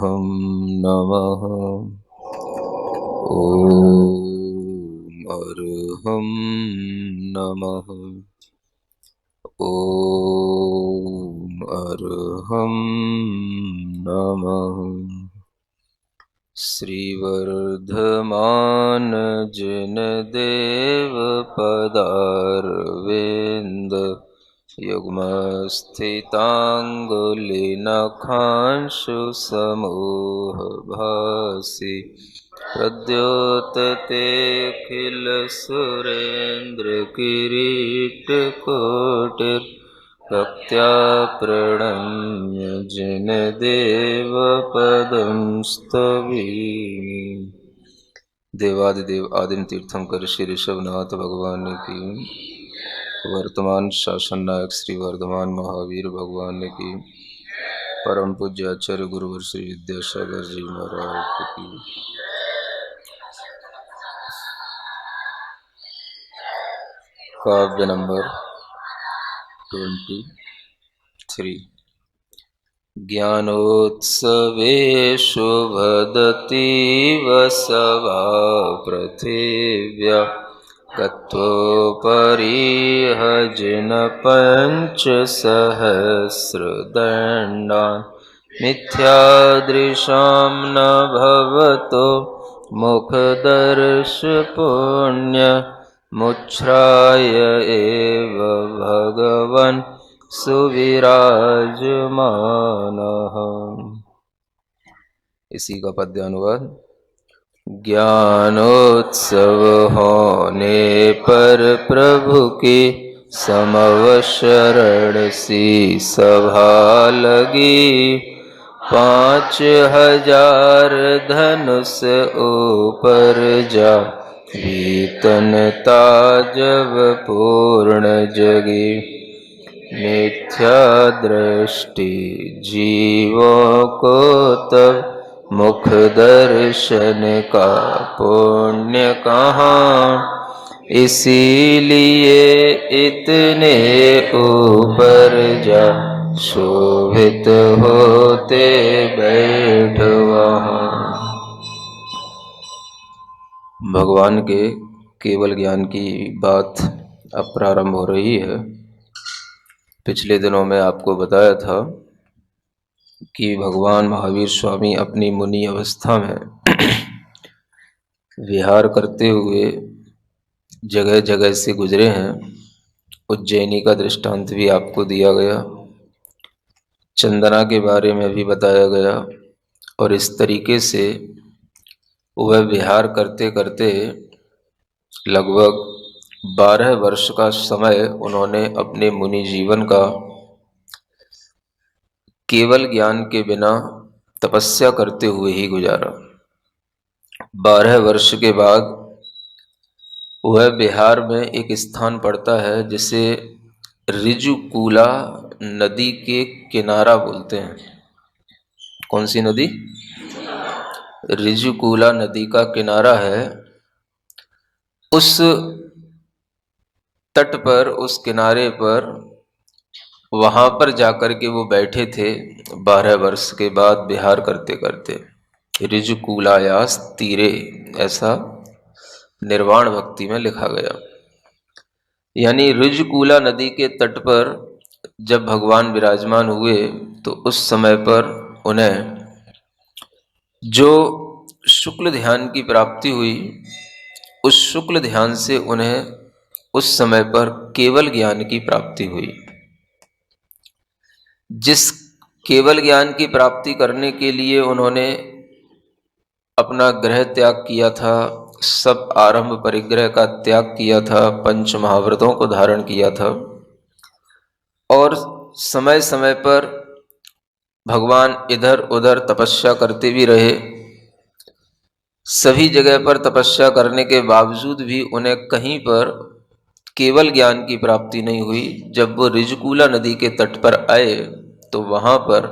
अर्हं नमः। ॐ अर्हं नमः। ॐ अर्हं नमः। श्रीवर्धमान जिनदेव पदारविन्द युग्मस्थिताङ्गुलिनखांशु समूहभासि प्रद्योतते प्रणम्य जिनदेव पदं स्तवीमि। देवादिदेव आदिम तीर्थंकर श्री ऋषभनाथ भगवान की, वर्तमान शासन नायक श्री वर्धमान महावीर भगवान की, परम पूज्य आचार्य गुरुवर श्री विद्यासागर जी महाराज की। काव्य नंबर 23। ज्ञानोत्सवेषु वदतीव सवा पृथिव्या गत्वोपरिह जिनपञ्चसहस्रदण्डान् मिथ्यादृशां न भवतो मुखदर्शपुण्य मुच्छ्राय एव भगवन् सुविराजमानः। इसी का पद्यानुवाद। ज्ञानोत्सव होने पर प्रभु की समवशरण सी सभा लगी। 5000 धनुष ऊपर जा वीतनता जब पूर्ण जगी। मिथ्या दृष्टि जीवों को तब मुख दर्शन का पुण्य कहाँ। इसीलिए इतने ऊपर जा शोभित होते बैठ वहाँ। भगवान के केवल ज्ञान की बात अब प्रारंभ हो रही है। पिछले दिनों में आपको बताया था कि भगवान महावीर स्वामी अपनी मुनि अवस्था में विहार करते हुए जगह जगह से गुजरे हैं। उज्जैनी का दृष्टांत भी आपको दिया गया, चंदना के बारे में भी बताया गया, और इस तरीके से वह विहार करते करते लगभग 12 वर्ष का समय उन्होंने अपने मुनि जीवन का केवल ज्ञान के बिना तपस्या करते हुए ही गुजारा। 12 वर्ष के बाद वह बिहार में एक स्थान पड़ता है जिसे ऋजुकूला नदी के किनारा बोलते हैं। कौन सी नदी? ऋजुकूला नदी का किनारा है। उस तट पर, उस किनारे पर, वहां पर जाकर के वो बैठे थे 12 वर्ष के बाद विहार करते करते। ऋजुकूलायास तीरे, ऐसा निर्वाण भक्ति में लिखा गया। यानी ऋजुकूला नदी के तट पर जब भगवान विराजमान हुए तो उस समय पर उन्हें जो शुक्ल ध्यान की प्राप्ति हुई, उस शुक्ल ध्यान से उन्हें उस समय पर केवल ज्ञान की प्राप्ति हुई। जिस केवल ज्ञान की प्राप्ति करने के लिए उन्होंने अपना ग्रह त्याग किया था, सब आरंभ परिग्रह का त्याग किया था, 5 महाव्रतों को धारण किया था, और समय समय पर भगवान इधर उधर तपस्या करते भी रहे। सभी जगह पर तपस्या करने के बावजूद भी उन्हें कहीं पर केवल ज्ञान की प्राप्ति नहीं हुई। जब वो ऋजुकूला नदी के तट पर आए तो वहां पर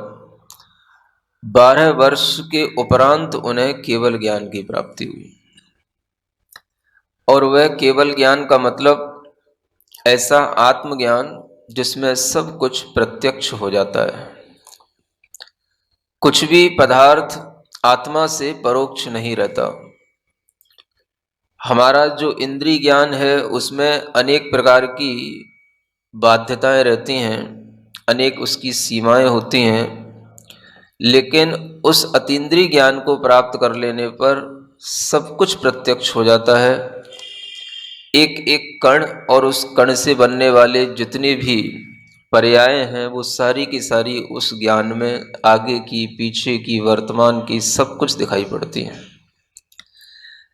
12 वर्ष के उपरांत उन्हें केवल ज्ञान की प्राप्ति हुई। और वह केवल ज्ञान का मतलब ऐसा आत्मज्ञान जिसमें सब कुछ प्रत्यक्ष हो जाता है। कुछ भी पदार्थ आत्मा से परोक्ष नहीं रहता। हमारा जो इंद्रिय ज्ञान है उसमें अनेक प्रकार की बाध्यताएं रहती हैं, अनेक उसकी सीमाएं होती हैं, लेकिन उस अतीन्द्रिय ज्ञान को प्राप्त कर लेने पर सब कुछ प्रत्यक्ष हो जाता है। एक एक कण और उस कण से बनने वाले जितने भी पर्याय हैं वो सारी की सारी उस ज्ञान में आगे की, पीछे की, वर्तमान की सब कुछ दिखाई पड़ती हैं।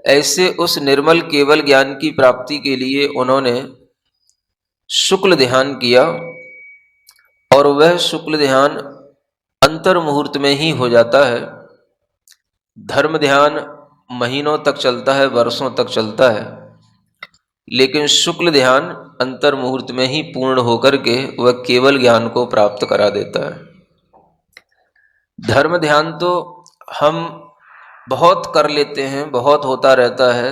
ऐसे उस निर्मल केवल ज्ञान की प्राप्ति के लिए उन्होंने शुक्ल ध्यान किया, और वह शुक्ल ध्यान अंतर मुहूर्त में ही हो जाता है। धर्म ध्यान महीनों तक चलता है, वर्षों तक चलता है, लेकिन शुक्ल ध्यान अंतर मुहूर्त में ही पूर्ण होकर के वह केवल ज्ञान को प्राप्त करा देता है। धर्म ध्यान तो हम बहुत कर लेते हैं, बहुत होता रहता है,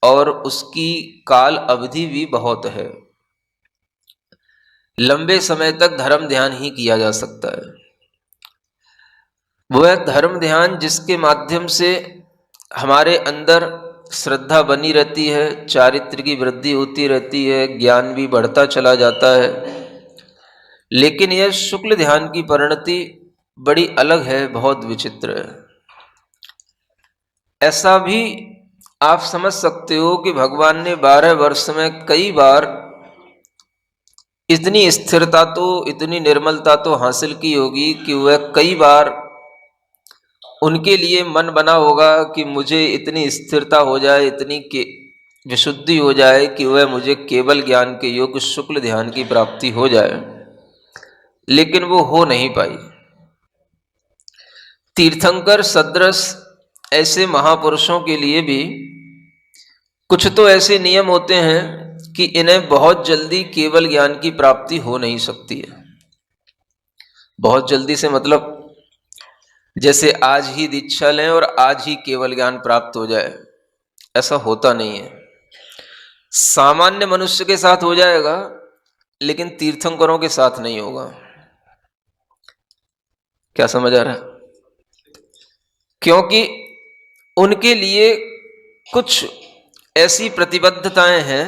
और उसकी काल अवधि भी बहुत है। लंबे समय तक धर्म ध्यान ही किया जा सकता है। वह धर्म ध्यान जिसके माध्यम से हमारे अंदर श्रद्धा बनी रहती है, चारित्र की वृद्धि होती रहती है, ज्ञान भी बढ़ता चला जाता है, लेकिन यह शुक्ल ध्यान की परिणति बड़ी अलग है, बहुत विचित्र है। ऐसा भी आप समझ सकते हो कि भगवान ने 12 वर्ष में कई बार इतनी स्थिरता तो, इतनी निर्मलता तो हासिल की होगी कि वह कई बार उनके लिए मन बना होगा कि मुझे इतनी स्थिरता हो जाए, इतनी के विशुद्धि हो जाए कि वह मुझे केवल ज्ञान के योग्य शुक्ल ध्यान की प्राप्ति हो जाए, लेकिन वो हो नहीं पाई। तीर्थंकर सदृश ऐसे महापुरुषों के लिए भी कुछ तो ऐसे नियम होते हैं कि इन्हें बहुत जल्दी केवल ज्ञान की प्राप्ति हो नहीं सकती है। बहुत जल्दी से मतलब जैसे आज ही दीक्षा लें और आज ही केवल ज्ञान प्राप्त हो जाए, ऐसा होता नहीं है। सामान्य मनुष्य के साथ हो जाएगा, लेकिन तीर्थंकरों के साथ नहीं होगा। क्या समझ आ रहा है? क्योंकि उनके लिए कुछ ऐसी प्रतिबद्धताएं हैं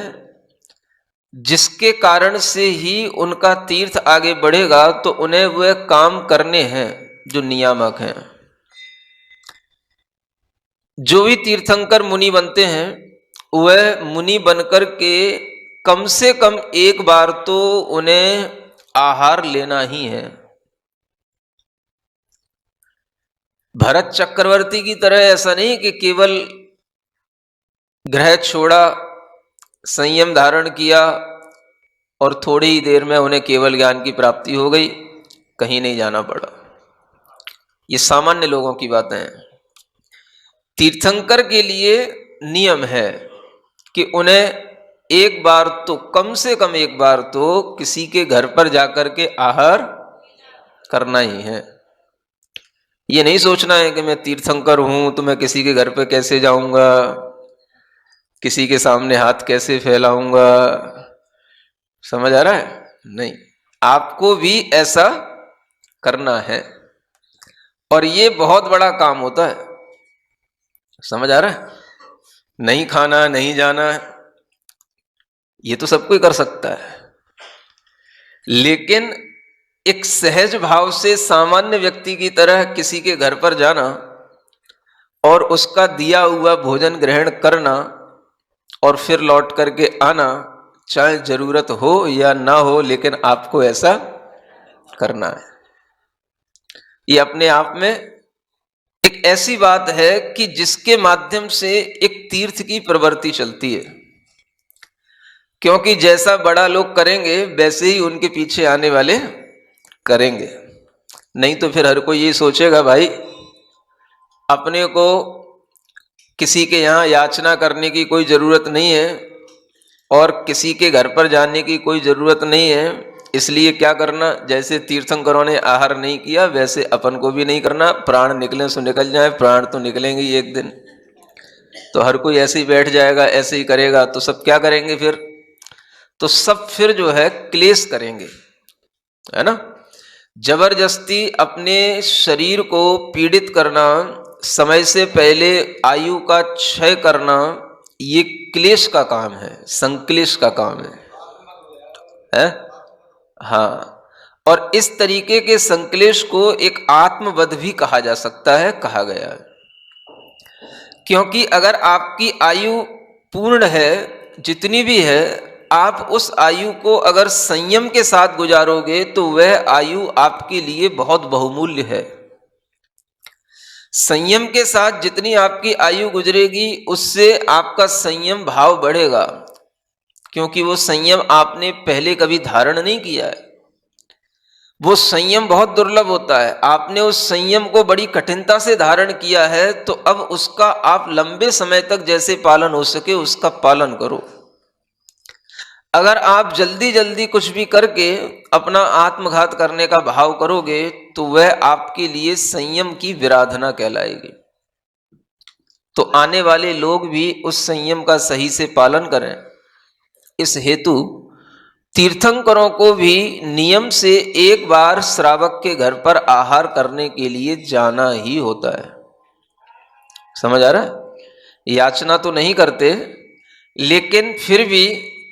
जिसके कारण से ही उनका तीर्थ आगे बढ़ेगा, तो उन्हें वह काम करने हैं जो नियामक हैं। जो भी तीर्थंकर मुनि बनते हैं वह मुनि बनकर के कम से कम एक बार तो उन्हें आहार लेना ही है। भरत चक्रवर्ती की तरह ऐसा नहीं कि केवल ग्रह छोड़ा, संयम धारण किया और थोड़ी ही देर में उन्हें केवल ज्ञान की प्राप्ति हो गई, कहीं नहीं जाना पड़ा। ये सामान्य लोगों की बातें हैं। तीर्थंकर के लिए नियम है कि उन्हें एक बार तो, कम से कम एक बार तो किसी के घर पर जाकर के आहार करना ही है। ये नहीं सोचना है कि मैं तीर्थंकर हूं तो मैं किसी के घर पे कैसे जाऊंगा, किसी के सामने हाथ कैसे फैलाऊंगा। समझ आ रहा है? नहीं, आपको भी ऐसा करना है, और ये बहुत बड़ा काम होता है। समझ आ रहा है? नहीं खाना, नहीं जाना, ये तो सब कोई कर सकता है, लेकिन एक सहज भाव से सामान्य व्यक्ति की तरह किसी के घर पर जाना और उसका दिया हुआ भोजन ग्रहण करना और फिर लौट करके आना, चाहे जरूरत हो या ना हो, लेकिन आपको ऐसा करना है। ये अपने आप में एक ऐसी बात है कि जिसके माध्यम से एक तीर्थ की प्रवृत्ति चलती है, क्योंकि जैसा बड़ा लोग करेंगे वैसे ही उनके पीछे आने वाले करेंगे। नहीं तो फिर हर कोई ये सोचेगा भाई अपने को किसी के यहाँ याचना करने की कोई ज़रूरत नहीं है और किसी के घर पर जाने की कोई ज़रूरत नहीं है, इसलिए क्या करना, जैसे तीर्थंकरों ने आहार नहीं किया वैसे अपन को भी नहीं करना। प्राण निकले सो निकल जाए, प्राण तो निकलेंगे ही एक दिन। तो हर कोई ऐसे ही बैठ जाएगा, ऐसे ही करेगा, तो सब क्या करेंगे फिर? तो सब फिर जो है क्लेश करेंगे, है ना। जबरदस्ती अपने शरीर को पीड़ित करना, समय से पहले आयु का क्षय करना, ये क्लेश का काम है, संक्लेश का काम है? हाँ, और इस तरीके के संक्लेश को एक आत्मवध भी कहा जा सकता है, कहा गया है। क्योंकि अगर आपकी आयु पूर्ण है, जितनी भी है, आप उस आयु को अगर संयम के साथ गुजारोगे तो वह आयु आपके लिए बहुत बहुमूल्य है। संयम के साथ जितनी आपकी आयु गुजरेगी उससे आपका संयम भाव बढ़ेगा, क्योंकि वो संयम आपने पहले कभी धारण नहीं किया है। वो संयम बहुत दुर्लभ होता है, आपने उस संयम को बड़ी कठिनता से धारण किया है, तो अब उसका आप लंबे समय तक जैसे पालन हो सके उसका पालन करो। अगर आप जल्दी जल्दी कुछ भी करके अपना आत्मघात करने का भाव करोगे तो वह आपके लिए संयम की विराधना कहलाएगी। तो आने वाले लोग भी उस संयम का सही से पालन करें। इस हेतु तीर्थंकरों को भी नियम से एक बार श्रावक के घर पर आहार करने के लिए जाना ही होता है। समझ आ रहा है? याचना तो नहीं करते, लेकिन फिर भी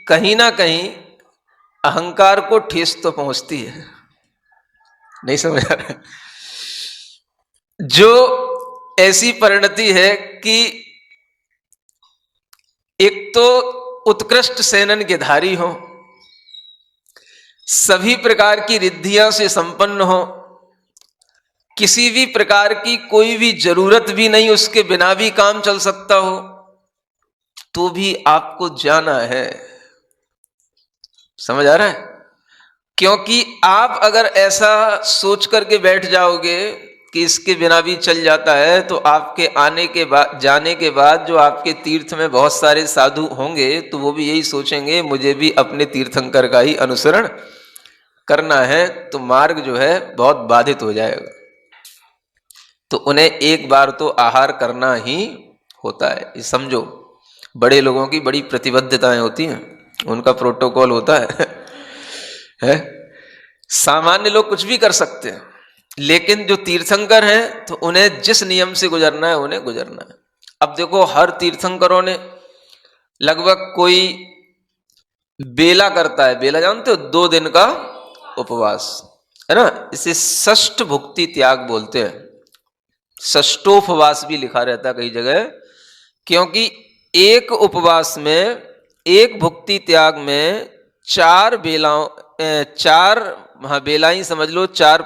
कहीं ना कहीं अहंकार को ठेस तो पहुंचती है। नहीं समझ आ रहा? जो ऐसी परिणति है कि एक तो उत्कृष्ट सेनन के धारी हो, सभी प्रकार की रिद्धियां से संपन्न हो, किसी भी प्रकार की कोई भी जरूरत भी नहीं, उसके बिना भी काम चल सकता हो, तो भी आपको जाना है। समझ आ रहा है? क्योंकि आप अगर ऐसा सोच करके बैठ जाओगे कि इसके बिना भी चल जाता है, तो आपके आने के बाद, जाने के बाद जो आपके तीर्थ में बहुत सारे साधु होंगे तो वो भी यही सोचेंगे मुझे भी अपने तीर्थंकर का ही अनुसरण करना है, तो मार्ग जो है बहुत बाधित हो जाएगा। तो उन्हें एक बार तो आहार करना ही होता है। ये समझो, बड़े लोगों की बड़ी प्रतिबद्धताएं होती हैं, उनका प्रोटोकॉल होता है? सामान्य लोग कुछ भी कर सकते हैं, लेकिन जो तीर्थंकर हैं तो उन्हें जिस नियम से गुजरना है उन्हें गुजरना है। अब देखो, हर तीर्थंकरों ने लगभग कोई बेला करता है, बेला जानते हो, 2 दिन का उपवास, है ना? इसे षष्ठ भुक्ति त्याग बोलते हैं। षष्ठोपवास भी लिखा रहता है कई जगह, क्योंकि एक उपवास में, एक भुक्ति त्याग में 4 बेलाओं, 4 बेला ही समझ लो, 4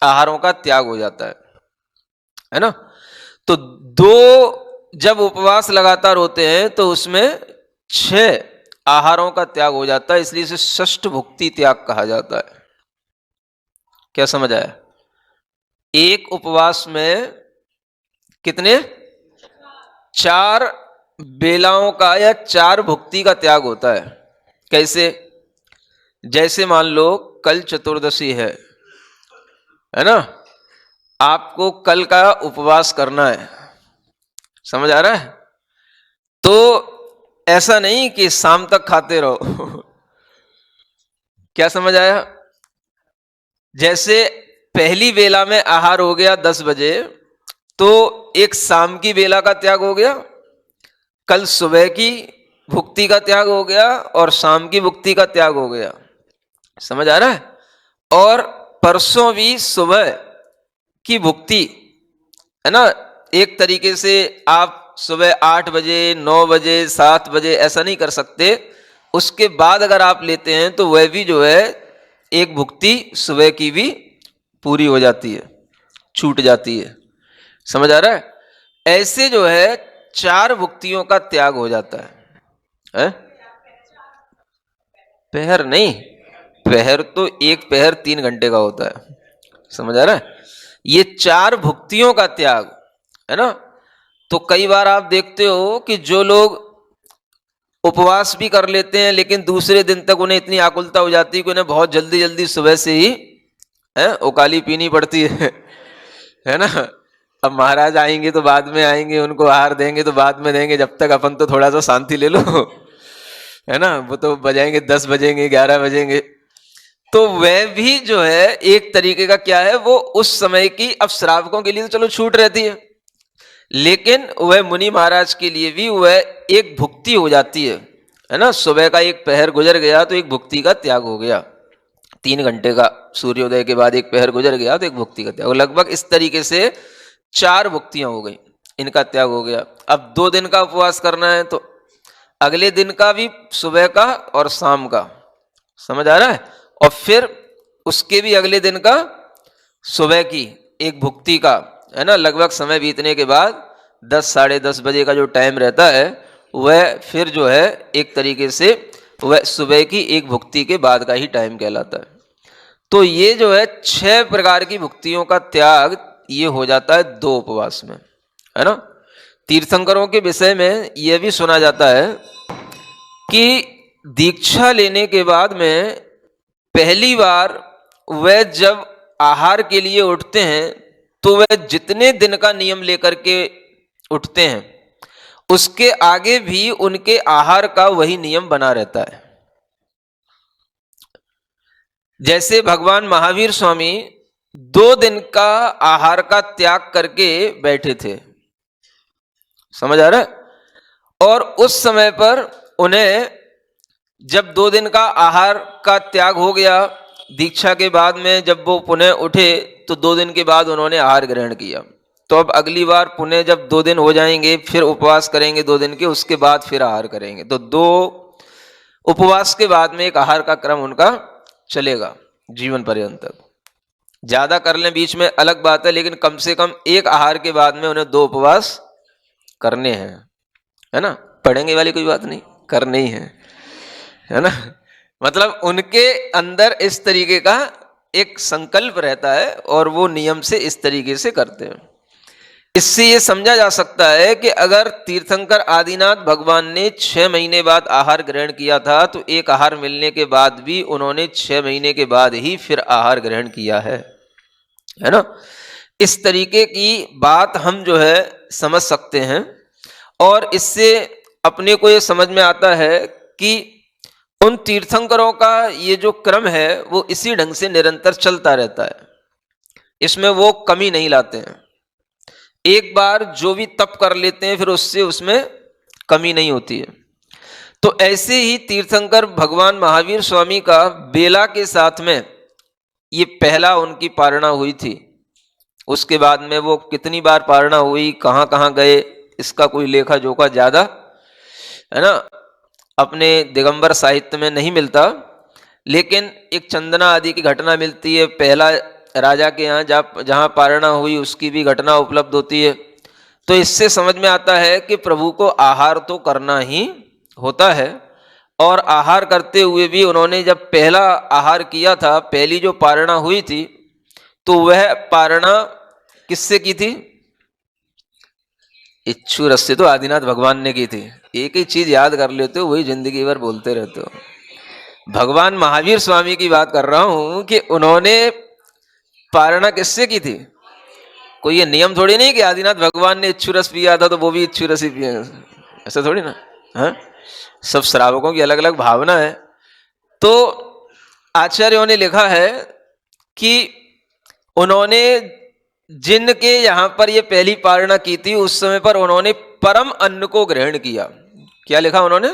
आहारों का त्याग हो जाता है ना? तो 2 जब उपवास लगातार होते हैं तो उसमें 6 आहारों का त्याग हो जाता है, इसलिए इसे षष्ठ भुक्ति त्याग कहा जाता है। क्या समझ आया? एक उपवास में कितने? 4 बेलाओं का या 4 भुक्ति का त्याग होता है। कैसे? जैसे मान लो कल चतुर्दशी है ना? आपको कल का उपवास करना है। समझ आ रहा है? तो ऐसा नहीं कि शाम तक खाते रहो। क्या समझ आया? जैसे पहली बेला में आहार हो गया 10 बजे, तो एक शाम की बेला का त्याग हो गया, कल सुबह की भुक्ति का त्याग हो गया और शाम की भुक्ति का त्याग हो गया। समझ आ रहा है? और परसों भी सुबह की भुक्ति, है ना? एक तरीके से आप सुबह 8 बजे, 9 बजे, 7 बजे ऐसा नहीं कर सकते। उसके बाद अगर आप लेते हैं तो वह भी जो है एक भुक्ति सुबह की भी पूरी हो जाती है, छूट जाती है। समझ आ रहा है? ऐसे जो है 4 भुक्तियों का त्याग हो जाता है? पहर नहीं, पहर तो एक पहर 3 घंटे का होता है। समझ आ रहा है? ये 4 भुक्तियों का त्याग है ना? तो कई बार आप देखते हो कि जो लोग उपवास भी कर लेते हैं, लेकिन दूसरे दिन तक उन्हें इतनी आकुलता हो जाती है कि उन्हें बहुत जल्दी जल्दी सुबह से ही उकाली पीनी पड़ती है ना? अब महाराज आएंगे तो बाद में आएंगे, उनको आहार देंगे तो बाद में देंगे, जब तक अपन तो थोड़ा सा शांति ले लो, है ना? वो तो बजाएंगे 10 बजेंगे, 11 बजेंगे। तो वह भी जो है एक तरीके का क्या है, वो उस समय की, अब श्रावकों के लिए तो चलो छूट रहती लेकिन वह मुनि महाराज के लिए भी वह एक भुक्ति हो जाती है ना। सुबह का एक पहर गुजर गया तो एक भुक्ति का त्याग हो गया, 3 घंटे का सूर्योदय के बाद एक पहर गुजर गया तो एक भुक्ति का त्याग, लगभग इस तरीके से 4 भुक्तियां हो गई, इनका त्याग हो गया। अब 2 दिन का उपवास करना है तो अगले दिन का भी सुबह का और शाम का, समझ आ रहा है, और फिर उसके भी अगले दिन का सुबह की एक भुक्ति का, है ना। लगभग समय बीतने के बाद 10 साढ़े 10 बजे का जो टाइम रहता है वह फिर जो है एक तरीके से वह सुबह की एक भुक्ति के बाद का ही टाइम कहलाता है। तो ये जो है 6 प्रकार की भुक्तियों का त्याग ये हो जाता है 2 उपवास में, है ना। तीर्थंकरों के विषय में यह भी सुना जाता है कि दीक्षा लेने के बाद में पहली बार वह जब आहार के लिए उठते हैं तो वह जितने दिन का नियम लेकर के उठते हैं उसके आगे भी उनके आहार का वही नियम बना रहता है। जैसे भगवान महावीर स्वामी 2 दिन का आहार का त्याग करके बैठे थे, समझ आ रहा है, और उस समय पर उन्हें जब 2 दिन का आहार का त्याग हो गया, दीक्षा के बाद में जब वो पुनः उठे तो 2 दिन के बाद उन्होंने आहार ग्रहण किया। तो अब अगली बार पुनः जब 2 दिन हो जाएंगे फिर उपवास करेंगे 2 दिन के, उसके बाद फिर आहार करेंगे। तो 2 उपवास के बाद में एक आहार का क्रम उनका चलेगा जीवन पर्यंत तक। ज्यादा कर लें बीच में अलग बात है, लेकिन कम से कम एक आहार के बाद में उन्हें 2 उपवास करने हैं, है ना। पढ़ेंगे वाली कोई बात नहीं, करने ही है ना। मतलब उनके अंदर इस तरीके का एक संकल्प रहता है और वो नियम से इस तरीके से करते हैं। इससे ये समझा जा सकता है कि अगर तीर्थंकर आदिनाथ भगवान ने 6 महीने बाद आहार ग्रहण किया था तो एक आहार मिलने के बाद भी उन्होंने 6 महीने के बाद ही फिर आहार ग्रहण किया है ना। इस तरीके की बात हम जो है समझ सकते हैं और इससे अपने को ये समझ में आता है कि उन तीर्थंकरों का ये जो क्रम है वो इसी ढंग से निरंतर चलता रहता है, इसमें वो कमी नहीं लाते हैं। एक बार जो भी तप कर लेते हैं फिर उससे उसमें कमी नहीं होती है। तो ऐसे ही तीर्थंकर भगवान महावीर स्वामी का बेला के साथ में ये पहला उनकी पारणा हुई थी। उसके बाद में वो कितनी बार पारणा हुई, कहाँ कहाँ गए, इसका कोई लेखा जोखा ज़्यादा, है ना, अपने दिगंबर साहित्य में नहीं मिलता। लेकिन एक चंदना आदि की घटना मिलती है, पहला राजा के यहाँ जहाँ पारणा हुई उसकी भी घटना उपलब्ध होती है। तो इससे समझ में आता है कि प्रभु को आहार तो करना ही होता है, और आहार करते हुए भी उन्होंने जब पहला आहार किया था, पहली जो पारणा हुई थी, तो वह पारणा किससे की थी? इच्छु रस से तो आदिनाथ भगवान ने की थी। एक ही चीज याद कर लेते हो, वही जिंदगी भर बोलते रहते हो। भगवान महावीर स्वामी की बात कर रहा हूं कि उन्होंने पारणा किससे की थी। कोई ये नियम थोड़ी नहीं कि आदिनाथ भगवान ने इच्छु रस पिया था तो वो भी इच्छु रस ही पिए, ऐसा थोड़ी ना। हाँ, सब श्रावकों की अलग अलग भावना है। तो आचार्यों ने लिखा है कि उन्होंने जिनके यहाँ पर ये पहली पारणा की थी उस समय पर उन्होंने परम अन्न को ग्रहण किया। क्या लिखा उन्होंने?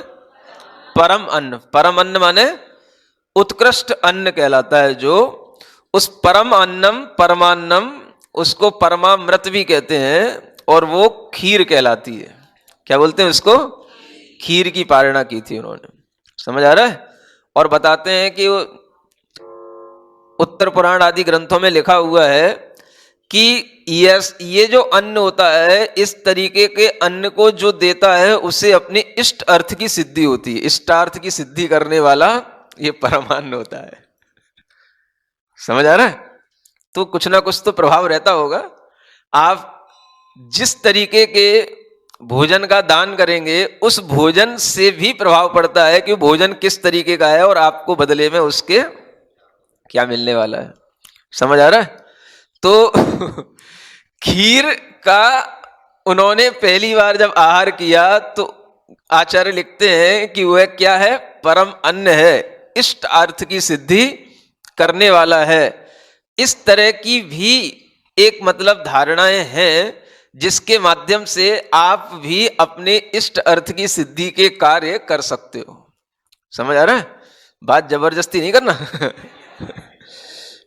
परम अन्न। परम अन्न माने उत्कृष्ट अन्न कहलाता है। जो उस परम अन्नम परमान्नम, उसको परमामृत भी कहते हैं, और वो खीर कहलाती है। क्या बोलते हैं उसको? खीर की पारणा की थी उन्होंने। समझ आ रहा है? और बताते हैं कि उत्तर पुराण आदि ग्रंथों में लिखा हुआ है कि ये जो अन्न होता है, इस तरीके के अन्न को जो देता है उसे अपने इष्ट अर्थ की सिद्धि होती है। इष्टार्थ की सिद्धि करने वाला ये परमान्न होता है। समझ आ रहा है? तो कुछ ना कुछ तो प्रभाव रहता होगा। आप जिस तरीके के भोजन का दान करेंगे उस भोजन से भी प्रभाव पड़ता है कि भोजन किस तरीके का है और आपको बदले में उसके क्या मिलने वाला है। समझ आ रहा है? तो खीर का उन्होंने पहली बार जब आहार किया तो आचार्य लिखते हैं कि वह क्या है? परम अन्न है, इष्ट अर्थ की सिद्धि करने वाला है, इस तरह की भी एक मतलब धारणाएं हैं जिसके माध्यम से आप भी अपने इष्ट अर्थ की सिद्धि के कार्य कर सकते हो। समझ आ रहा है? बात जबरदस्ती नहीं करना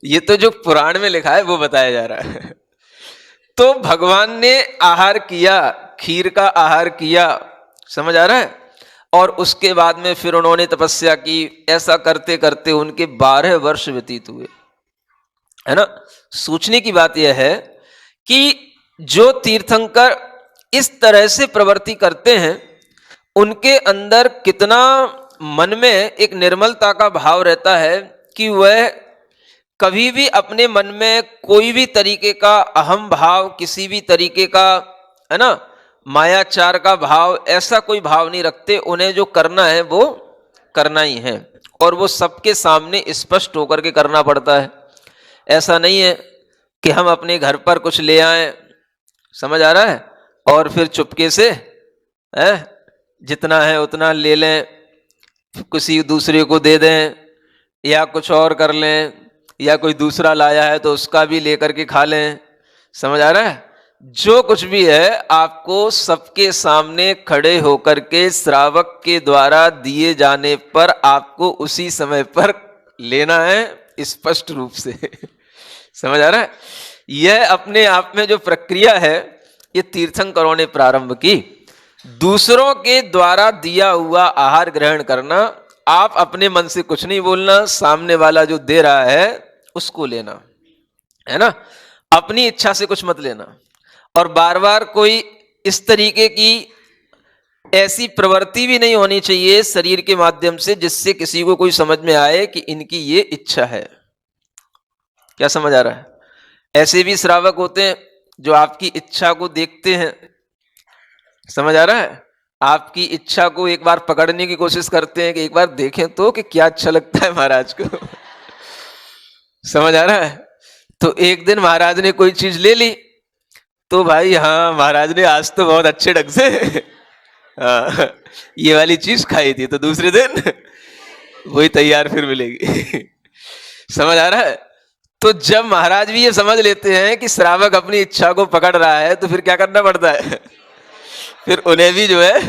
ये तो जो पुराण में लिखा है वो बताया जा रहा है। तो भगवान ने आहार किया, खीर का आहार किया, समझ आ रहा है, और उसके बाद में फिर उन्होंने तपस्या की। ऐसा करते करते उनके 12 वर्ष व्यतीत हुए, है ना। सोचने की बात यह है कि जो तीर्थंकर इस तरह से प्रवृत्ति करते हैं उनके अंदर कितना मन में एक निर्मलता का भाव रहता है कि वह कभी भी अपने मन में कोई भी तरीके का अहम भाव, किसी भी तरीके का, है ना, मायाचार का भाव, ऐसा कोई भाव नहीं रखते। उन्हें जो करना है वो करना ही है, और वो सबके सामने स्पष्ट होकर के करना पड़ता है। ऐसा नहीं है कि हम अपने घर पर कुछ ले आए, समझ आ रहा है, और फिर चुपके से जितना है उतना ले लें, किसी दूसरे को दे दें, या कुछ और कर लें, या कोई दूसरा लाया है तो उसका भी लेकर के खा लें। समझ आ रहा है? जो कुछ भी है आपको सबके सामने खड़े होकर के श्रावक के द्वारा दिए जाने पर आपको उसी समय पर लेना है, स्पष्ट रूप से समझ आ रहा है? यह अपने आप में जो प्रक्रिया है ये तीर्थंकरों ने प्रारंभ की। दूसरों के द्वारा दिया हुआ आहार ग्रहण करना, आप अपने मन से कुछ नहीं बोलना, सामने वाला जो दे रहा है उसको लेना, है ना, अपनी इच्छा से कुछ मत लेना। और बार बार कोई इस तरीके की ऐसी प्रवृत्ति भी नहीं होनी चाहिए शरीर के माध्यम से जिससे किसी को कोई समझ में आए कि इनकी ये इच्छा है। क्या समझ आ रहा है? ऐसे भी श्रावक होते हैं जो आपकी इच्छा को देखते हैं, समझ आ रहा है, आपकी इच्छा को एक बार पकड़ने की कोशिश करते हैं कि एक बार देखें तो कि क्या अच्छा लगता है महाराज को समझ आ रहा है? तो एक दिन महाराज ने कोई चीज ले ली तो भाई हाँ महाराज ने आज तो बहुत अच्छे ढंग से ये वाली चीज खाई थी, तो दूसरे दिन वही तैयार फिर मिलेगी समझ आ रहा है? तो जब महाराज भी ये समझ लेते हैं कि श्रावक अपनी इच्छा को पकड़ रहा है तो फिर क्या करना पड़ता है फिर उन्हें भी जो है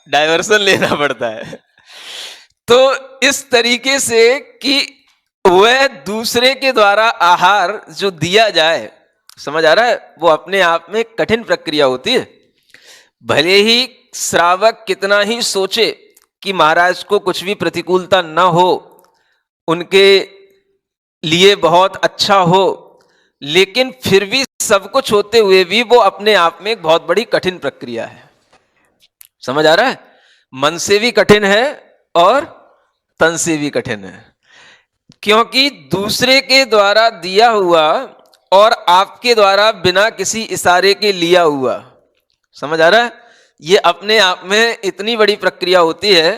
डाइवर्सन लेना पड़ता है। तो इस तरीके से कि वह दूसरे के द्वारा आहार जो दिया जाए, समझ आ रहा है, वो अपने आप में कठिन प्रक्रिया होती है। भले ही श्रावक कितना ही सोचे कि महाराज को कुछ भी प्रतिकूलता न हो, उनके लिए बहुत अच्छा हो, लेकिन फिर भी सब कुछ होते हुए भी वो अपने आप में एक बहुत बड़ी कठिन प्रक्रिया है। समझ आ रहा है? मन से भी कठिन है और तन से भी कठिन है, क्योंकि दूसरे के द्वारा दिया हुआ और आपके द्वारा बिना किसी इशारे के लिया हुआ, समझ आ रहा है, ये अपने आप में इतनी बड़ी प्रक्रिया होती है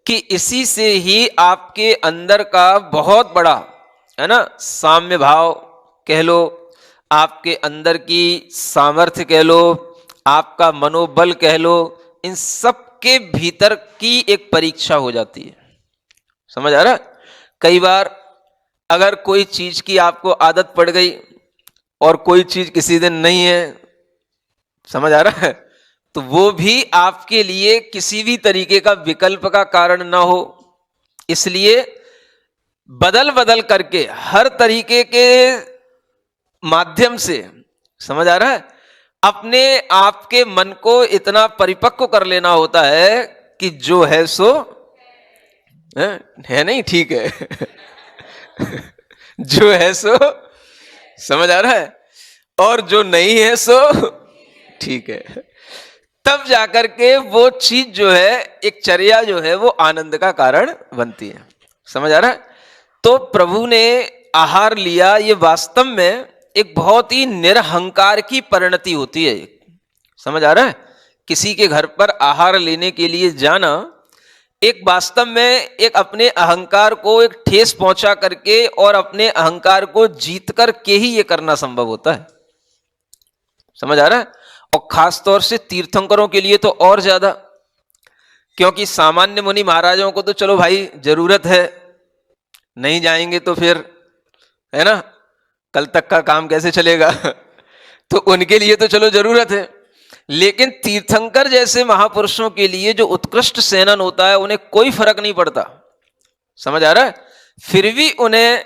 कि इसी से ही आपके अंदर का बहुत बड़ा, है ना, साम्य भाव कह लो, आपके अंदर की सामर्थ्य कह लो, आपका मनोबल कह लो, इन सब के भीतर की एक परीक्षा हो जाती है। समझ आ रहा है? कई बार अगर कोई चीज की आपको आदत पड़ गई और कोई चीज किसी दिन नहीं है, समझ आ रहा है, तो वो भी आपके लिए किसी भी तरीके का विकल्प का कारण ना हो, इसलिए बदल बदल करके हर तरीके के माध्यम से, समझ आ रहा है, अपने आप के मन को इतना परिपक्व कर लेना होता है कि जो है सो है नहीं, ठीक है जो है सो, समझ आ रहा है, और जो नहीं है सो ठीक है। तब जाकर के वो चीज जो है, एक चर्या जो है, वो आनंद का कारण बनती है। समझ आ रहा है? तो प्रभु ने आहार लिया, ये वास्तव में एक बहुत ही निरहंकार की परिणति होती है। समझ आ रहा है? किसी के घर पर आहार लेने के लिए जाना एक वास्तव में एक अपने अहंकार को एक ठेस पहुंचा करके और अपने अहंकार को जीत कर के ही ये करना संभव होता है। समझ आ रहा है? और खास तौर से तीर्थंकरों के लिए तो और ज्यादा, क्योंकि सामान्य मुनि महाराजों को तो चलो भाई जरूरत है, नहीं जाएंगे तो फिर, है ना, कल तक का काम कैसे चलेगा? तो उनके लिए तो चलो जरूरत है, लेकिन तीर्थंकर जैसे महापुरुषों के लिए जो उत्कृष्ट सेनन होता है उन्हें कोई फर्क नहीं पड़ता। समझ आ रहा है? फिर भी उन्हें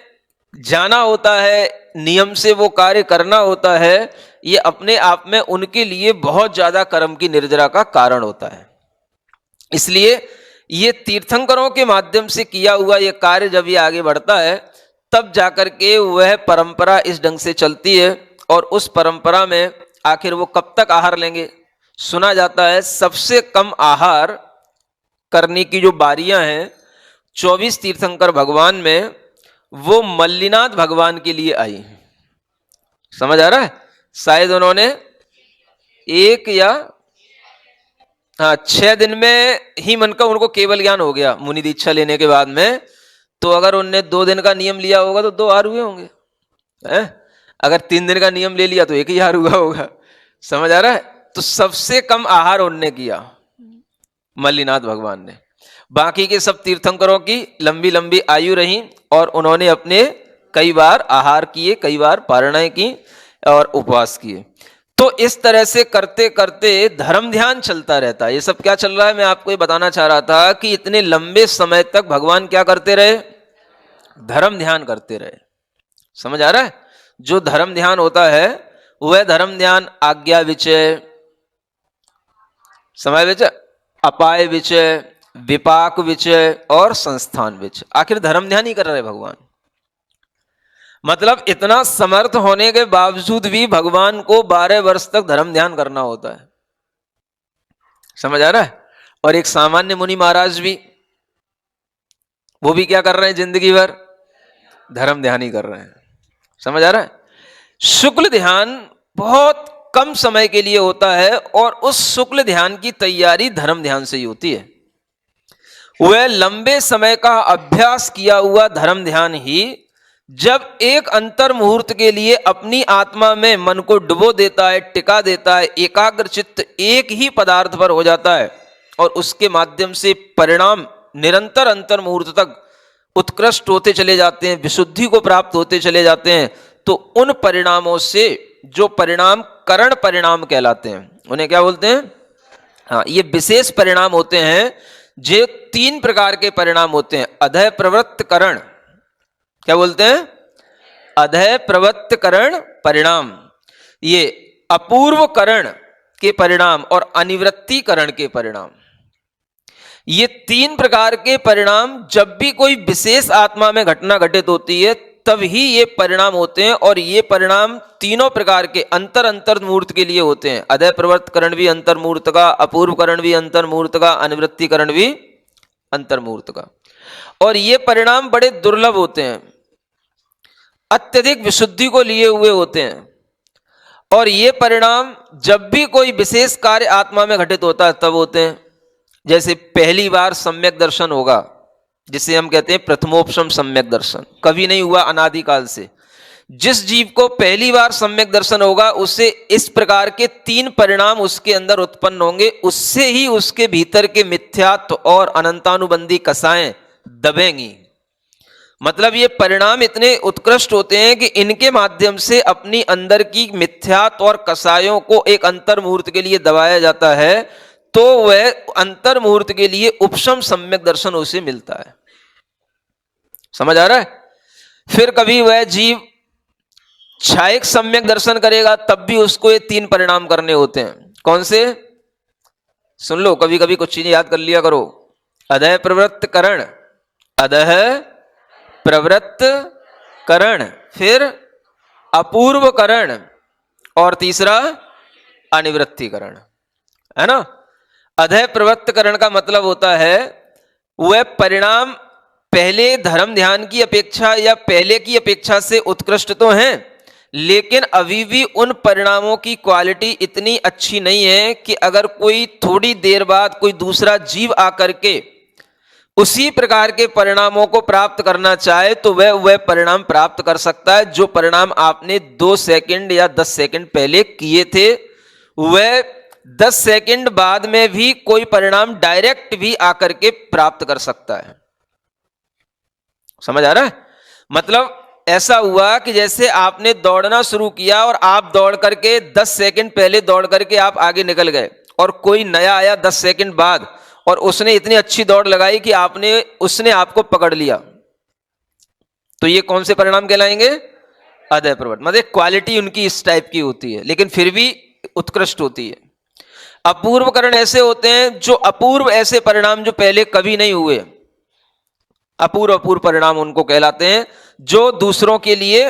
जाना होता है, नियम से वो कार्य करना होता है। ये अपने आप में उनके लिए बहुत ज्यादा कर्म की निर्जरा का कारण होता है। इसलिए ये तीर्थंकरों के माध्यम से किया हुआ ये कार्य जब ये आगे बढ़ता है, तब जाकर के वह परंपरा इस ढंग से चलती है। और उस परंपरा में आखिर वो कब तक आहार लेंगे? सुना जाता है सबसे कम आहार करने की जो बारियां हैं 24 तीर्थंकर भगवान में, वो मल्लिनाथ भगवान के लिए आई। समझ आ रहा है? शायद उन्होंने एक या हाँ 6 दिन में ही मन का उनको केवल ज्ञान हो गया मुनि दीक्षा लेने के बाद में। तो अगर उनने 2 दिन का नियम लिया होगा तो 2 आहार हुए होंगे, है? अगर 3 दिन का नियम ले लिया तो 1 ही आहार हुआ होगा। समझ आ रहा है? तो सबसे कम आहार उनने किया मल्लिनाथ भगवान ने। बाकी के सब तीर्थंकरों की लंबी लंबी आयु रही और उन्होंने अपने कई बार आहार किए, कई बार पारणाएं की और उपवास किए। तो इस तरह से करते करते धर्म ध्यान चलता रहता है। ये सब क्या चल रहा है, मैं आपको ये बताना चाह रहा था कि इतने लंबे समय तक भगवान क्या करते रहे? धर्म ध्यान करते रहे। समझ आ रहा है? जो धर्म ध्यान होता है वह धर्म ध्यान आज्ञा विचय, समय विचय, अपाय विचय, विपाक विचय और संस्थान विचय, आखिर धर्म ध्यान ही कर रहे भगवान। मतलब इतना समर्थ होने के बावजूद भी भगवान को 12 वर्ष तक धर्म ध्यान करना होता है। समझ आ रहा है? और एक सामान्य मुनि महाराज भी, वो भी क्या कर रहे हैं? जिंदगी भर धर्म ध्यान ही कर रहे हैं। समझ आ रहा है? शुक्ल ध्यान बहुत कम समय के लिए होता है और उस शुक्ल ध्यान की तैयारी धर्म ध्यान से ही होती है। वह लंबे समय का अभ्यास किया हुआ धर्म ध्यान ही जब एक अंतर मुहूर्त के लिए अपनी आत्मा में मन को डुबो देता है, टिका देता है, एकाग्र चित्त एक ही पदार्थ पर हो जाता है और उसके माध्यम से परिणाम निरंतर अंतर मुहूर्त तक उत्कृष्ट होते चले जाते हैं, विशुद्धि को प्राप्त होते चले जाते हैं। तो उन परिणामों से जो परिणाम करण परिणाम कहलाते हैं, उन्हें क्या बोलते हैं? हाँ, ये विशेष परिणाम होते हैं। जो 3 प्रकार के परिणाम होते हैं। अधय प्रवृत्त करण, क्या बोलते हैं? अधय प्रवृत्त करण परिणाम, ये अपूर्व करण के परिणाम और अनिवृत्ति करण के परिणाम। ये 3 प्रकार के परिणाम जब भी कोई विशेष आत्मा में घटना घटित होती है तब ही ये परिणाम होते हैं। और ये परिणाम तीनों प्रकार के अंतर अंतर मुहूर्त के लिए होते हैं। अधय प्रवृत्त करण भी अंतर मुहूर्त का, अपूर्व करण भी अंतर मुहूर्त का, अनिवृत्ति करण भी अंतर मुहूर्त का। और ये परिणाम बड़े दुर्लभ होते हैं, अत्यधिक विशुद्धि को लिए हुए होते हैं। और ये परिणाम जब भी कोई विशेष कार्य आत्मा में घटित होता है तब होते हैं। जैसे पहली बार सम्यक दर्शन होगा, जिसे हम कहते हैं प्रथमोपशम सम्यक दर्शन, कभी नहीं हुआ अनादिकाल से। जिस जीव को पहली बार सम्यक दर्शन होगा उससे इस प्रकार के 3 परिणाम उसके अंदर उत्पन्न होंगे। उससे ही उसके भीतर के मिथ्यात्व और अनंतानुबंधी कसाएं दबेंगी। मतलब ये परिणाम इतने उत्कृष्ट होते हैं कि इनके माध्यम से अपनी अंदर की मिथ्यात्व और कसायों को एक अंतर मुहूर्त के लिए दबाया जाता है। तो वह अंतर मुहूर्त के लिए उपशम सम्यक दर्शन उसे मिलता है। समझ आ रहा है? फिर कभी वह जीव क्षायिक सम्यक दर्शन करेगा तब भी उसको ये 3 परिणाम करने होते हैं। कौन से? सुन लो, कभी कभी कुछ चीजें याद कर लिया करो। अधय प्रवृत्त करण, अधय प्रवृत्त करण, फिर अपूर्व करण और तीसरा अनिवृत्ति करण, है ना? अधय प्रवृत्त करण का मतलब होता है वह परिणाम पहले धर्म ध्यान की अपेक्षा या पहले की अपेक्षा से उत्कृष्ट तो हैं, लेकिन अभी भी उन परिणामों की क्वालिटी इतनी अच्छी नहीं है कि अगर कोई थोड़ी देर बाद कोई दूसरा जीव आकर के उसी प्रकार के परिणामों को प्राप्त करना चाहे तो वह परिणाम प्राप्त कर सकता है। जो परिणाम आपने 2 सेकंड या 10 सेकंड पहले किए थे, वह 10 सेकंड बाद में भी कोई परिणाम डायरेक्ट भी आकर के प्राप्त कर सकता है। समझ आ रहा है? मतलब ऐसा हुआ कि जैसे आपने दौड़ना शुरू किया और आप दौड़ करके 10 सेकंड पहले दौड़ करके आप आगे निकल गए, और कोई नया आया 10 सेकंड बाद और उसने इतनी अच्छी दौड़ लगाई कि उसने आपको पकड़ लिया, तो ये कौन से परिणाम कहलाएंगे? अदय प्रवृत्त। मतलब क्वालिटी उनकी इस टाइप की होती है, लेकिन फिर भी उत्कृष्ट होती है। अपूर्वकरण ऐसे होते हैं जो अपूर्व, ऐसे परिणाम जो पहले कभी नहीं हुए, अपूर्व परिणाम उनको कहलाते हैं, जो दूसरों के लिए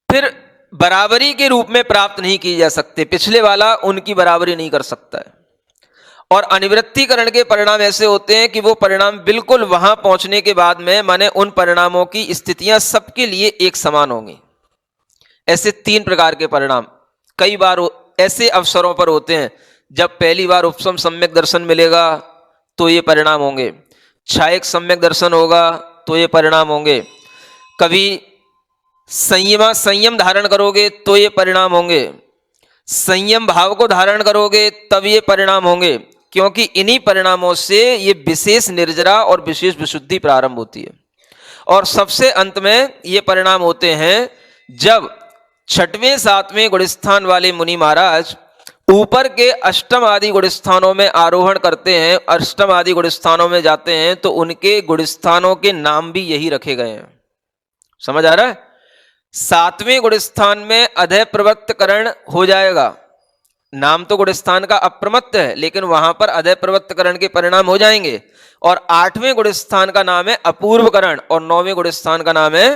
फिर बराबरी के रूप में प्राप्त नहीं की जा सकते, पिछले वाला उनकी बराबरी नहीं कर सकता है। और अनिवृत्तिकरण के परिणाम ऐसे होते हैं कि वो परिणाम बिल्कुल वहां पहुंचने के बाद में, माने उन परिणामों की स्थितियां सबके लिए एक समान होंगी। ऐसे 3 प्रकार के परिणाम कई बार ऐसे अवसरों पर होते हैं, जब पहली बार उपसम सम्यक दर्शन मिलेगा तो ये परिणाम होंगे, छायक सम्यक दर्शन होगा तो ये परिणाम होंगे, कभी संयम धारण करोगे तो ये परिणाम होंगे, संयम भाव को धारण करोगे तब ये परिणाम होंगे, क्योंकि इन्हीं परिणामों से ये विशेष निर्जरा और विशेष विशुद्धि प्रारंभ होती है। और सबसे अंत में ये परिणाम होते हैं जब 6वें 7वें गुणस्थान वाले मुनि महाराज ऊपर के अष्टम आदि गुणस्थानों में आरोहण करते हैं, अष्टम आदि गुणस्थानों में जाते हैं, तो उनके गुणस्थानों के नाम भी यही रखे गए हैं। समझ आ रहा है? 7वें गुणस्थान में अधय प्रवृत्तकरण हो जाएगा, नाम तो गुणस्थान का अप्रमत्त है, लेकिन वहां पर अधय प्रवृत्तकरण के परिणाम हो जाएंगे। और 8वें गुणस्थान का नाम है अपूर्वकरण और 9वें गुणस्थान का नाम है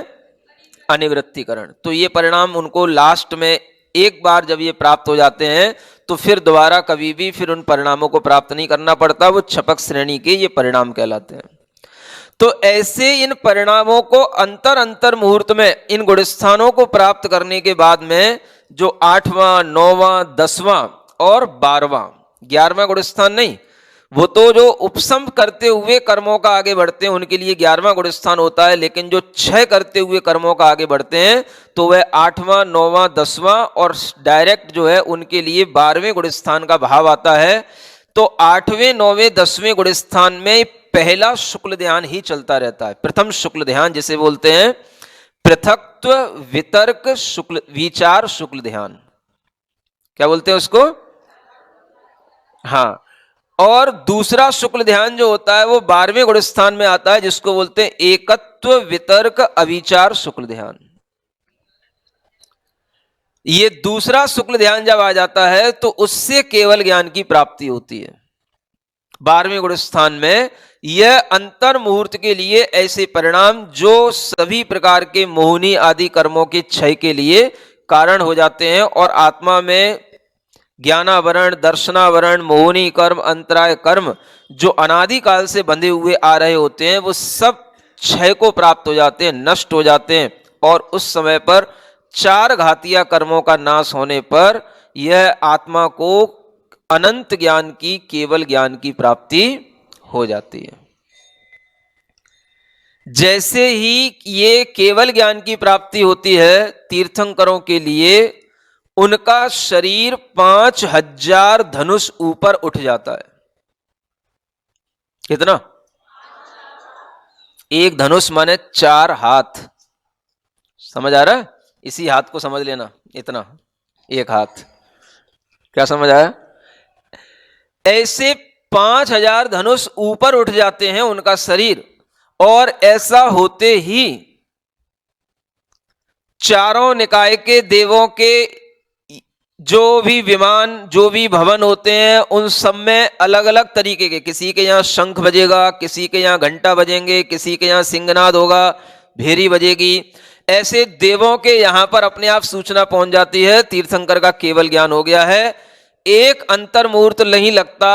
अनिवृत्तिकरण। तो ये परिणाम उनको लास्ट में एक बार जब ये प्राप्त हो जाते हैं तो फिर दोबारा कभी भी फिर उन परिणामों को प्राप्त नहीं करना पड़ता, वो छपक श्रेणी के ये परिणाम कहलाते हैं। तो ऐसे इन परिणामों को अंतर मुहूर्त में इन गुणस्थानों को प्राप्त करने के बाद में जो 8वां 9वां 10वां और 12वां 11वां गुणस्थान नहीं, वो तो जो उपसम करते हुए कर्मों का आगे बढ़ते हैं उनके लिए 11वां गुणस्थान होता है, लेकिन जो 6 करते हुए कर्मों का आगे बढ़ते हैं तो वह 8वां 9वां 10वां और डायरेक्ट जो है उनके लिए 12वें गुणस्थान का भाव आता है। तो 8वें 9वें 10वें गुणस्थान में पहला शुक्ल ध्यान ही चलता रहता है, प्रथम शुक्ल ध्यान जिसे बोलते हैं पृथक्त्व वितर्क शुक्ल विचार शुक्ल ध्यान, क्या बोलते हैं उसको? हाँ। और दूसरा शुक्ल ध्यान जो होता है वो 12वें गुणस्थान में आता है, जिसको बोलते हैं एकत्व वितर्क अविचार शुक्ल ध्यान। ये दूसरा शुक्ल ध्यान जब आ जाता है तो उससे केवल ज्ञान की प्राप्ति होती है। 12वें गुणस्थान में यह अंतर मुहूर्त के लिए ऐसे परिणाम जो सभी प्रकार के मोहिनी आदि कर्मों के क्षय के लिए कारण हो जाते हैं, और आत्मा में ज्ञानावरण दर्शनावरण मोहिनी कर्म अंतराय कर्म जो अनादिकाल से बंधे हुए आ रहे होते हैं वो सब क्षय को प्राप्त हो जाते हैं, नष्ट हो जाते हैं, और उस समय पर 4 घातिया कर्मों का नाश होने पर यह आत्मा को अनंत ज्ञान की केवल ज्ञान की प्राप्ति हो जाती है। जैसे ही ये केवल ज्ञान की प्राप्ति होती है तीर्थंकरों के लिए, उनका शरीर 5000 धनुष ऊपर उठ जाता है। कितना? एक धनुष माने 4 हाथ। समझ आ रहा है? इसी हाथ को समझ लेना, इतना एक हाथ, क्या समझ आया? ऐसे 5000 धनुष ऊपर उठ जाते हैं उनका शरीर, और ऐसा होते ही चारों निकाय के देवों के जो भी विमान जो भी भवन होते हैं उन सब में अलग अलग तरीके के, किसी के यहाँ शंख बजेगा, किसी के यहाँ घंटा बजेंगे, किसी के यहाँ सिंहनाद होगा, भेरी बजेगी, ऐसे देवों के यहाँ पर अपने आप सूचना पहुंच जाती है तीर्थंकर का केवल ज्ञान हो गया है। एक अंतर मुहूर्त नहीं लगता,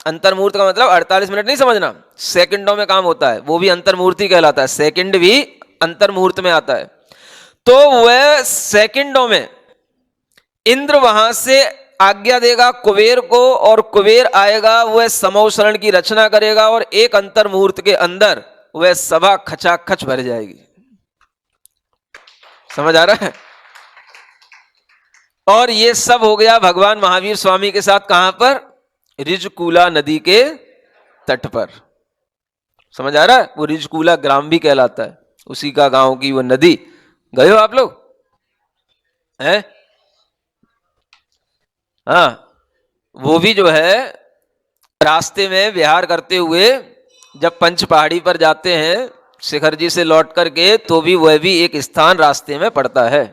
अंतर मुहूर्त का मतलब 48 मिनट नहीं समझना, सेकंडों में काम होता है, वो भी अंतर मुहूर्त ही कहलाता है, सेकंड भी अंतर मुहूर्त में आता है। तो वह सेकंडों में इंद्र वहां से आज्ञा देगा कुबेर को, और कुबेर आएगा, वह समौशरण की रचना करेगा, और एक अंतर मुहूर्त के अंदर वह सभा खचाखच भर जाएगी। समझ आ रहा है? और ये सब हो गया भगवान महावीर स्वामी के साथ, कहां पर? ऋजकूला नदी के तट पर। समझ आ रहा है? वो रिजकूला ग्राम भी कहलाता है, उसी का गांव की वो नदी। गए हो आप लोग? हैं? हाँ, वो भी जो है रास्ते में विहार करते हुए जब पंच पहाड़ी पर जाते हैं शिखर जी से लौट करके, तो भी वह भी एक स्थान रास्ते में पड़ता है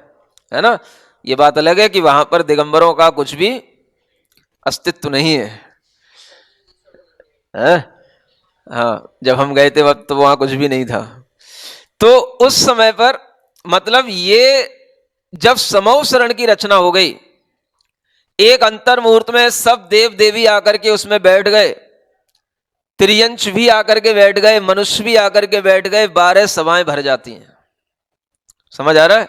ना। ये बात अलग है कि वहां पर दिगंबरों का कुछ भी अस्तित्व नहीं है? हाँ, जब हम गए थे वक्त तो वहां कुछ भी नहीं था। तो उस समय पर मतलब ये जब समूह शरण की रचना हो गई, एक अंतर मुहूर्त में सब देव देवी आकर के उसमें बैठ गए, त्रियंश भी आकर के बैठ गए, मनुष्य भी आकर के बैठ गए, 12 सभाएं भर जाती हैं। समझ आ रहा है?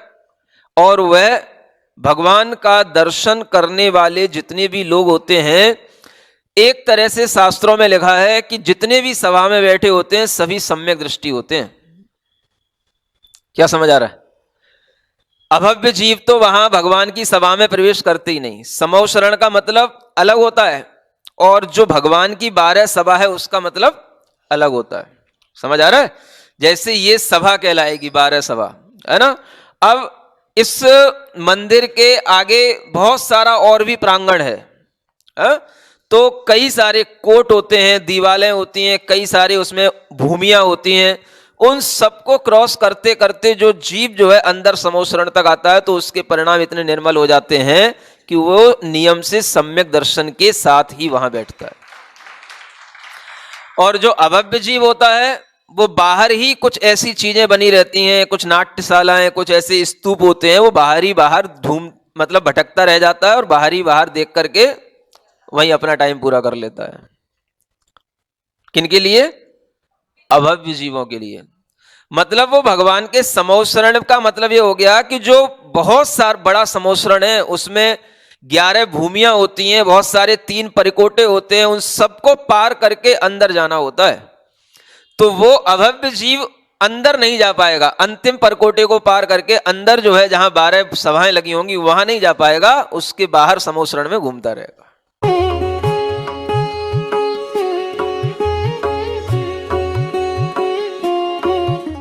और वह भगवान का दर्शन करने वाले जितने भी लोग होते हैं, एक तरह से शास्त्रों में लिखा है कि जितने भी सभा में बैठे होते हैं सभी सम्यक दृष्टि होते हैं। क्या समझ आ रहा है? अभव्य जीव तो वहां भगवान की सभा में प्रवेश करते ही नहीं। समूह शरण का मतलब अलग होता है, और जो भगवान की 12 सभा है उसका मतलब अलग होता है। समझ आ रहा है? जैसे ये सभा कहलाएगी 12 सभा, है ना। अब इस मंदिर के आगे बहुत सारा और भी प्रांगण है, तो कई सारे कोट होते हैं, दीवालें होती हैं, कई सारे उसमें भूमियां होती हैं। उन सबको क्रॉस करते करते जो जीव जो है अंदर समूह शरण तक आता है, तो उसके परिणाम इतने निर्मल हो जाते हैं कि वो नियम से सम्यक दर्शन के साथ ही वहां बैठता है। और जो अभव्य जीव होता है वो बाहर ही कुछ ऐसी चीजें बनी रहती हैं, कुछ नाट्यशालाएं, कुछ ऐसे स्तूप होते हैं, वो बाहर ही बाहर धूम मतलब भटकता रह जाता है और बाहर ही बाहर देख करके वहीं अपना टाइम पूरा कर लेता है। किनके लिए? अभव्य जीवों के लिए। मतलब वो भगवान के समूह शरण का मतलब ये हो गया कि जो बहुत सारा बड़ा समूह शरण है, उसमें 11 भूमियां होती हैं, बहुत सारे 3 परिकोटे होते हैं, उन सबको पार करके अंदर जाना होता है। तो वो अभव्य जीव अंदर नहीं जा पाएगा, अंतिम परकोटे को पार करके अंदर जो है जहां 12 सभाएं लगी होंगी वहां नहीं जा पाएगा, उसके बाहर समूह शरण में घूमता रहेगा।